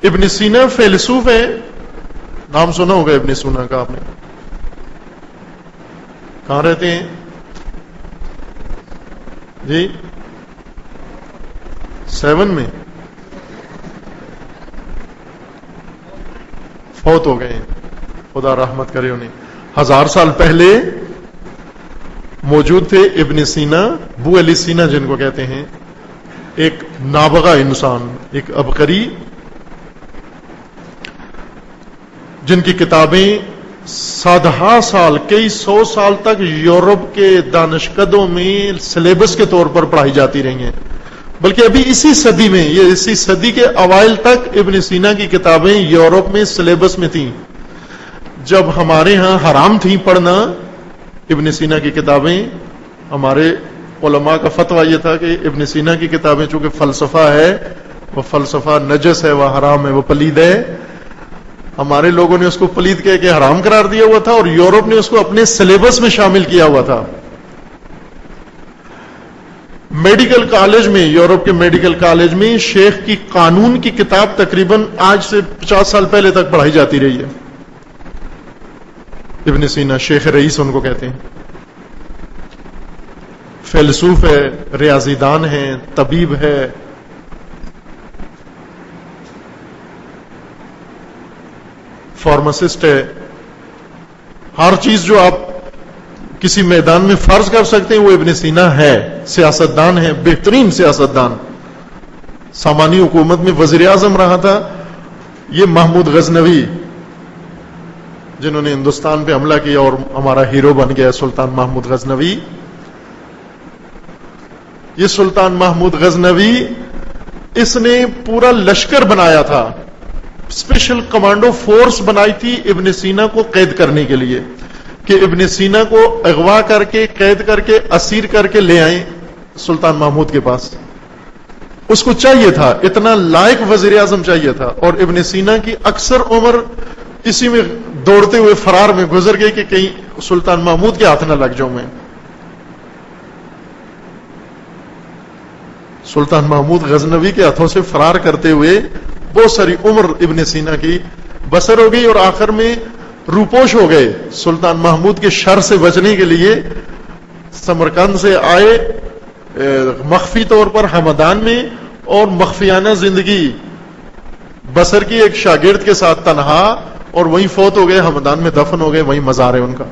ابن سینا فیلسوف ہے، نام سنا ہوگا ابن سینا کا آپ نے. کہاں رہتے ہیں جی؟ 7 میں فوت ہو گئے ہیں، خدا رحمت کرے انہیں. 1000 سال پہلے موجود تھے ابن سینا، ابو علی سینا جن کو کہتے ہیں، ایک نابغہ انسان، ایک عبقری، جن کی کتابیں سادہ سال، کئی 100 سال تک یورپ کے دانشکدوں میں سلیبس کے طور پر پڑھائی جاتی رہی ہیں. بلکہ ابھی اسی صدی میں، یہ اسی صدی کے اوائل تک ابن سینا کی کتابیں یورپ میں سلیبس میں تھیں. جب ہمارے ہاں حرام تھیں پڑھنا ابن سینا کی کتابیں، ہمارے علماء کا فتویٰ یہ تھا کہ ابن سینا کی کتابیں چونکہ فلسفہ ہے، وہ فلسفہ نجس ہے، وہ حرام ہے، وہ پلید ہے. ہمارے لوگوں نے اس کو پلید کہہ کے حرام قرار دیا ہوا تھا، اور یورپ نے اس کو اپنے سلیبس میں شامل کیا ہوا تھا. میڈیکل کالج میں، یورپ کے میڈیکل کالج میں شیخ کی قانون کی کتاب تقریباً آج سے 50 سال پہلے تک پڑھائی جاتی رہی ہے. ابن سینا شیخ رئیس ان کو کہتے ہیں. فیلسوف ہے، ریاضی دان ہے، طبیب ہے، فارماسسٹ ہے. ہر چیز جو آپ کسی میدان میں فرض کر سکتے ہیں وہ ابن سینا ہے. سیاستدان ہے، بہترین سیاستدان، سامانی حکومت میں وزیر اعظم رہا تھا. یہ محمود غزنوی جنہوں نے ہندوستان پہ حملہ کیا اور ہمارا ہیرو بن گیا سلطان محمود غزنوی، یہ سلطان محمود غزنوی اس نے پورا لشکر بنایا تھا، اسپیشل کمانڈو فورس بنائی تھی ابن سینا کو قید کرنے کے لیے، کہ ابن سینا کو اغوا کر کے، قید کر کے، اسیر کر کے لے آئیں سلطان محمود کے پاس. اس کو چاہیے تھا، اتنا لائق وزیر اعظم چاہیے تھا. اور ابن سینا کی اکثر عمر اسی میں دوڑتے ہوئے فرار میں گزر گئی کہ کہیں سلطان محمود کے ہاتھ نہ لگ جاؤں میں. سلطان محمود غزنوی کے ہاتھوں سے فرار کرتے ہوئے بہت ساری عمر ابن سینا کی بسر ہو گئی، اور آخر میں روپوش ہو گئے. سلطان محمود کے شر سے بچنے کے لیے سمرقند سے آئے مخفی طور پر ہمدان میں، اور مخفیانہ زندگی بسر کی ایک شاگرد کے ساتھ تنہا، اور وہیں فوت ہو گئے، ہمدان میں دفن ہو گئے، وہیں مزار ہے ان کا.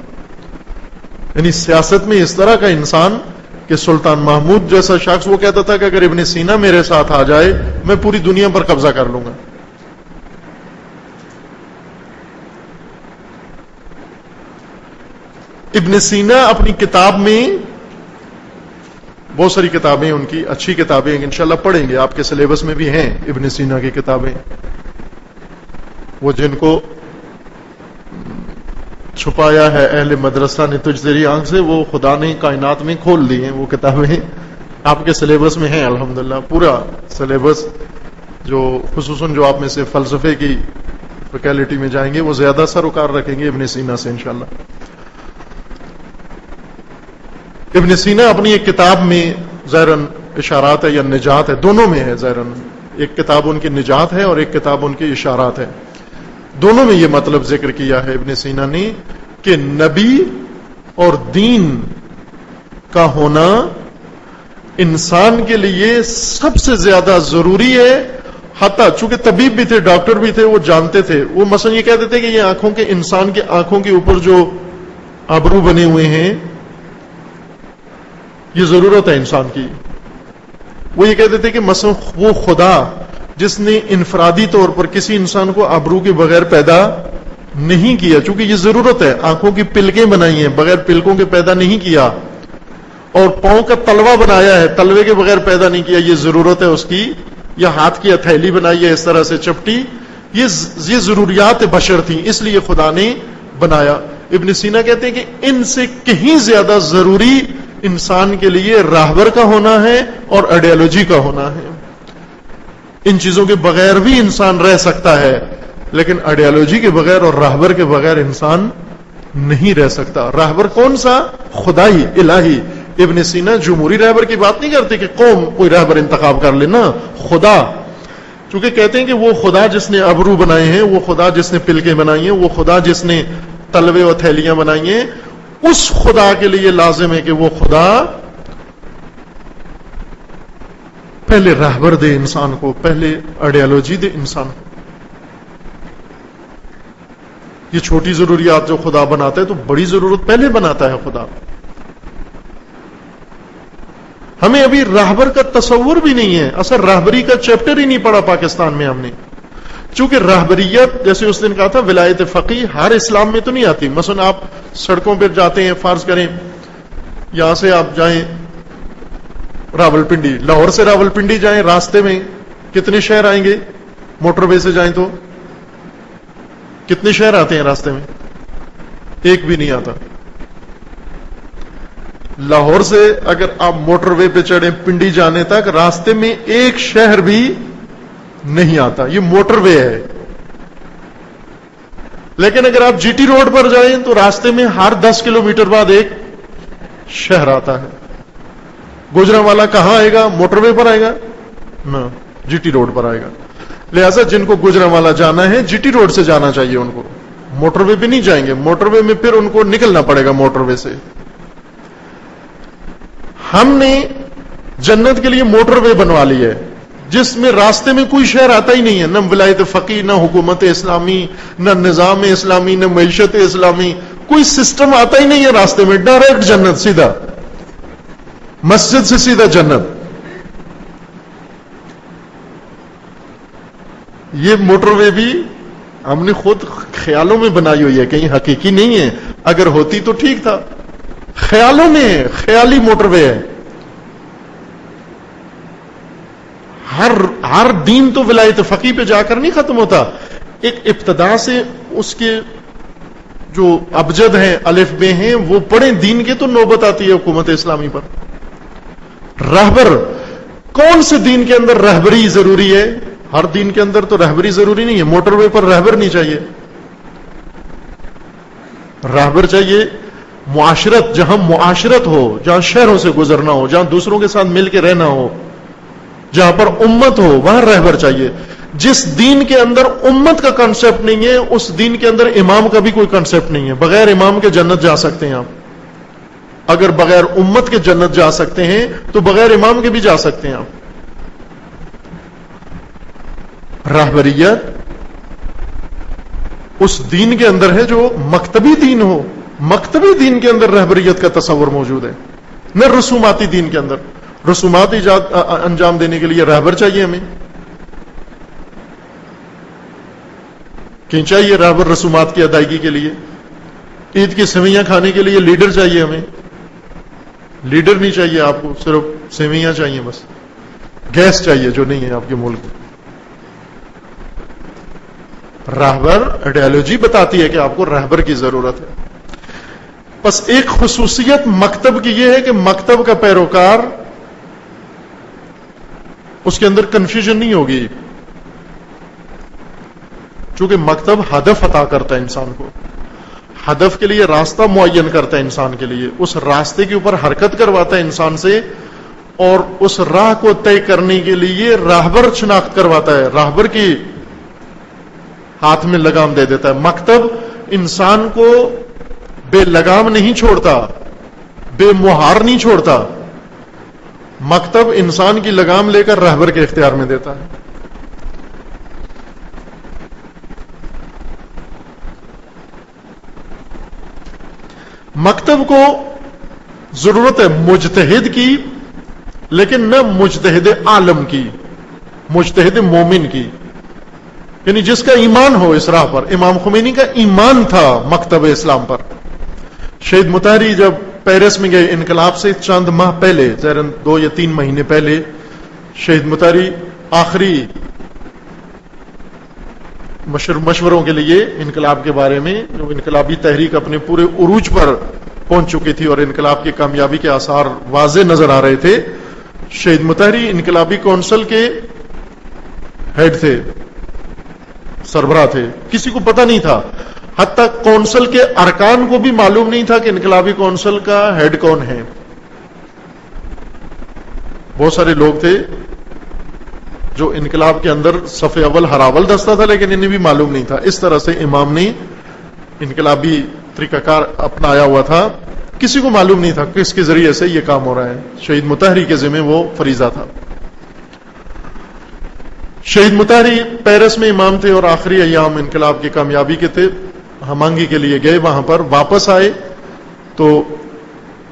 یعنی سیاست میں اس طرح کا انسان کہ سلطان محمود جیسا شخص وہ کہتا تھا کہ اگر ابن سینا میرے ساتھ آ جائے میں پوری دنیا پر قبضہ کر لوں گا. ابن سینا اپنی کتاب میں، بہت ساری کتابیں ان کی اچھی کتابیں انشاءاللہ پڑھیں گے، آپ کے سلیبس میں بھی ہیں ابن سینا کی کتابیں. وہ جن کو چھپایا ہے اہل مدرسہ نے تجھ تیری آنکھ سے، وہ خدا نے کائنات میں کھول دی ہیں. وہ کتابیں آپ کے سلیبس میں ہیں الحمدللہ. پورا سلیبس جو خصوصاً جو آپ میں سے فلسفے کی فیکلٹی میں جائیں گے وہ زیادہ سروکار رکھیں گے ابن سینا سے انشاءاللہ. ابن سینا اپنی ایک کتاب میں ظاہراً اشارات ہے یا نجات ہے، دونوں میں ہے ظاہراً. ایک کتاب ان کی نجات ہے اور ایک کتاب ان کی اشارات ہے. دونوں میں یہ مطلب ذکر کیا ہے ابن سینا نے کہ نبی اور دین کا ہونا انسان کے لیے سب سے زیادہ ضروری ہے. حتیٰ چونکہ طبیب بھی تھے، ڈاکٹر بھی تھے، وہ جانتے تھے. وہ مثلا یہ کہتے تھے کہ یہ آنکھوں کے، انسان کے آنکھوں کے اوپر جو ابرو بنے ہوئے ہیں یہ ضرورت ہے انسان کی. وہ یہ کہتے تھے کہ مثلا وہ خدا جس نے انفرادی طور پر کسی انسان کو ابرو کے بغیر پیدا نہیں کیا، چونکہ یہ ضرورت ہے، آنکھوں کی پلکیں بنائی ہیں بغیر پلکوں کے پیدا نہیں کیا، اور پاؤں کا تلوا بنایا ہے تلوے کے بغیر پیدا نہیں کیا، یہ ضرورت ہے اس کی. یا ہاتھ کی ہتھیلی بنائی ہے اس طرح سے چپٹی، یہ ضروریات بشر تھیں، اس لیے خدا نے بنایا. ابن سینا کہتے ہیں کہ ان سے کہیں زیادہ ضروری انسان کے لیے راہبر کا ہونا ہے اور آئیڈیالوجی کا ہونا ہے. ان چیزوں کے بغیر بھی انسان رہ سکتا ہے، لیکن آئیڈیالوجی کے بغیر اور راہبر کے بغیر انسان نہیں رہ سکتا. راہبر کون سا؟ خدائی، الہی. ابن سینا جمہوری رہبر کی بات نہیں کرتے کہ قوم کوئی رہبر انتخاب کر لینا، خدا. چونکہ کہتے ہیں کہ وہ خدا جس نے ابرو بنائے ہیں، وہ خدا جس نے پلکیں بنائی ہیں، وہ خدا جس نے تلوے اور تھیلیاں بنائی ہیں، اس خدا کے لیے لازم ہے کہ وہ خدا پہلے راہبر دے انسان کو، پہلے آئیڈیالوجی دے انسان کو. یہ چھوٹی ضروریات جو خدا بناتا ہے تو بڑی ضرورت پہلے بناتا ہے خدا. ہمیں ابھی راہبر کا تصور بھی نہیں ہے. اصل راہبری کا چیپٹر ہی نہیں پڑھا پاکستان میں ہم نے. چونکہ راہبریت جیسے اس دن کہا تھا ولایت فقیہ ہر اسلام میں تو نہیں آتی. مثلا آپ سڑکوں پہ جاتے ہیں، فرض کریں یہاں سے آپ جائیں راولپنڈی، لاہور سے راولپنڈی جائیں، راستے میں کتنے شہر آئیں گے؟ موٹر وے سے جائیں تو کتنے شہر آتے ہیں راستے میں؟ ایک بھی نہیں آتا. لاہور سے اگر آپ موٹر وے پہ چڑھیں پنڈی جانے تک، راستے میں ایک شہر بھی نہیں آتا. یہ موٹر وے ہے. لیکن اگر آپ جی ٹی روڈ پر جائیں تو راستے میں ہر 10 کلومیٹر بعد ایک شہر آتا ہے. گوجرانوالا کہاں آئے گا؟ موٹر وے پر آئے گا؟ نہ، جی ٹی روڈ پر آئے گا. لہذا جن کو گوجرانوالا جانا ہے جی ٹی روڈ سے جانا چاہیے، ان کو موٹر وے پہ نہیں جائیں گے. موٹر وے میں پھر ان کو نکلنا پڑے گا موٹر وے سے. ہم نے جنت کے لیے موٹر وے بنوا لی ہے جس میں راستے میں کوئی شہر آتا ہی نہیں ہے. نہ ولایت فقیہ، نہ حکومت اسلامی، نہ نظام اسلامی، نہ معیشت اسلامی، کوئی سسٹم آتا ہی نہیں ہے راستے میں. ڈائریکٹ جنت، سیدھا مسجد سے سیدھا جنت. یہ موٹر وے بھی ہم نے خود خیالوں میں بنائی ہوئی ہے، کہیں حقیقی نہیں ہے. اگر ہوتی تو ٹھیک تھا. خیالوں میں ہے، خیالی موٹر وے ہے. ہر دین تو ولایت فقیہ پہ جا کر نہیں ختم ہوتا. ایک ابتدا سے اس کے جو ابجد ہیں، الف بے ہیں، وہ پڑھیں دین کے تو نوبت آتی ہے حکومت اسلامی پر. راہبر کون سے دین کے اندر رہبری ضروری ہے؟ ہر دین کے اندر تو رہبری ضروری نہیں ہے. موٹر وے پر رہبر نہیں چاہیے. راہبر چاہیے معاشرت، جہاں معاشرت ہو، جہاں شہروں سے گزرنا ہو، جہاں دوسروں کے ساتھ مل کے رہنا ہو، جہاں پر امت ہو، وہاں رہبر چاہیے. جس دین کے اندر امت کا کنسپٹ نہیں ہے اس دین کے اندر امام کا بھی کوئی کنسپٹ نہیں ہے. بغیر امام کے جنت جا سکتے ہیں آپ. اگر بغیر امت کے جنت جا سکتے ہیں تو بغیر امام کے بھی جا سکتے ہیں آپ. راہبریت اس دین کے اندر ہے جو مکتبی دین ہو. مکتبی دین کے اندر رہبریت کا تصور موجود ہے، نہ رسوماتی دین کے اندر. رسومات انجام دینے کے لیے رہبر چاہیے ہمیں. کہیں چاہیے رہبر رسومات کی ادائیگی کے لیے. عید کی سویاں کھانے کے لیے لیڈر چاہیے ہمیں. لیڈر نہیں چاہیے آپ کو، صرف سویاں چاہیے بس. گیس چاہیے جو نہیں ہے آپ کے ملک میں. راہبر آئیڈیالوجی بتاتی ہے کہ آپ کو رہبر کی ضرورت ہے. بس ایک خصوصیت مکتب کی یہ ہے کہ مکتب کا پیروکار، اس کے اندر کنفیوژن نہیں ہوگی، چونکہ مکتب ہدف عطا کرتا ہے انسان کو. ہدف کے لیے راستہ معین کرتا ہے انسان کے لیے. اس راستے کے اوپر حرکت کرواتا ہے انسان سے، اور اس راہ کو طے کرنے کے لیے راہبر شناخت کرواتا ہے. راہبر کی ہاتھ میں لگام دے دیتا ہے. مکتب انسان کو بے لگام نہیں چھوڑتا، بے مہار نہیں چھوڑتا. مکتب انسان کی لگام لے کر رہبر کے اختیار میں دیتا ہے. مکتب کو ضرورت ہے مجتہد کی، لیکن نہ مجتہد عالم کی، مجتہد مومن کی، یعنی جس کا ایمان ہو اس راہ پر. امام خمینی کا ایمان تھا مکتب اسلام پر. شہید مطہری جب پیرس میں گئے انقلاب سے چند ماہ پہلے، ظاہراً 2 یا 3 مہینے پہلے، شہید مطہری آخری مشوروں کے لیے انقلاب کے بارے میں، جو انقلابی تحریک اپنے پورے عروج پر پہنچ چکی تھی اور انقلاب کی کامیابی کے آثار واضح نظر آ رہے تھے. شہید مطہری انقلابی کونسل کے ہیڈ تھے، سربراہ تھے. کسی کو پتہ نہیں تھا، حتیٰ کونسل کے ارکان کو بھی معلوم نہیں تھا کہ انقلابی کونسل کا ہیڈ کون ہے. بہت سارے لوگ تھے جو انقلاب کے اندر صف اول ہراول دستہ تھا لیکن انہیں بھی معلوم نہیں تھا. اس طرح سے امام نے انقلابی طریقہ کار اپنایا ہوا تھا, کسی کو معلوم نہیں تھا کس کے ذریعے سے یہ کام ہو رہا ہے. شہید مطہری کے ذمہ وہ فریضہ تھا. شہید مطہری پیرس میں امام تھے اور آخری ایام انقلاب کی کامیابی کے تھے. ہمانگی کے لیے گئے, وہاں پر واپس آئے تو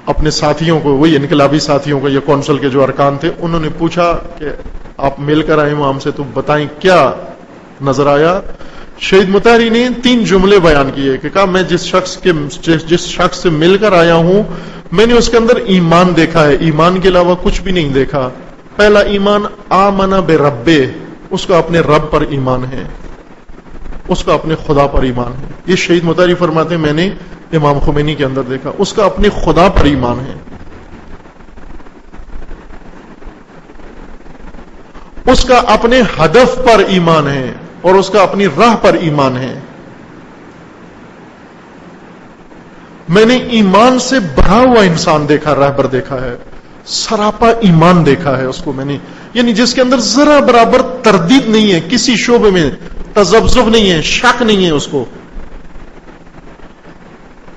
اپنے ساتھیوں کو, وہی انقلابی ساتھیوں کو, یہ کونسل کے جو ارکان تھے, انہوں نے پوچھا کہ آپ مل کر آئے امام سے تو بتائیں کیا نظر آیا. شہید مطہری نے 3 جملے بیان کیے کہ کہا میں جس شخص سے مل کر آیا ہوں میں نے اس کے اندر ایمان دیکھا ہے, ایمان کے علاوہ کچھ بھی نہیں دیکھا. پہلا ایمان آمن بربے, اس کا اپنے رب پر ایمان ہے, اس کا اپنے خدا پر ایمان ہے. یہ شہید مطہری فرماتے ہیں میں نے امام خمینی کے اندر دیکھا, اس کا اپنے خدا پر ایمان ہے, اس کا اپنے ہدف پر ایمان ہے اور اس کا اپنی راہ پر ایمان ہے. میں نے ایمان سے بھرا ہوا انسان دیکھا, رہبر دیکھا ہے, سراپا ایمان دیکھا ہے اس کو میں نے, یعنی جس کے اندر ذرا برابر تردید نہیں ہے, کسی شعبے میں تذبذب نہیں ہے, شک نہیں ہے اس کو.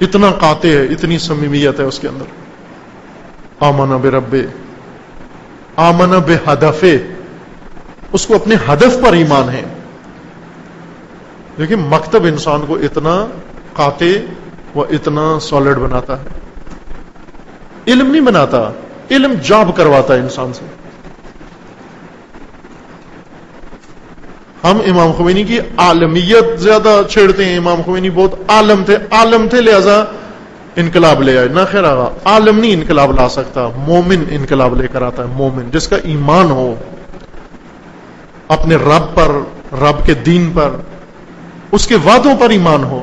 اتنا قاطع ہے, اتنی صمیمیت ہے اس کے اندر. آمن بربے, آمن بہدفے, اس کو اپنے ہدف پر ایمان ہے. لیکن مکتب انسان کو اتنا قاطع و اتنا سالڈ بناتا ہے, علم نہیں بناتا, علم جاب کرواتا ہے انسان سے. ہم امام خمینی کی عالمیت زیادہ چھیڑتے ہیں. امام خمینی بہت عالم تھے لہذا انقلاب لے آئے. نہ خیر آگا, عالم نہیں انقلاب لا سکتا, مومن انقلاب لے کر آتا ہے. مومن جس کا ایمان ہو اپنے رب پر, رب کے دین پر, اس کے وعدوں پر ایمان ہو.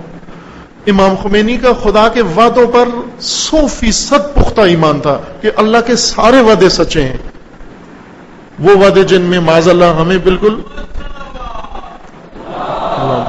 امام خمینی کا خدا کے وعدوں پر 100% پختہ ایمان تھا کہ اللہ کے سارے وعدے سچے ہیں. وہ وعدے جن میں معاذ اللہ ہمیں بالکل اللہ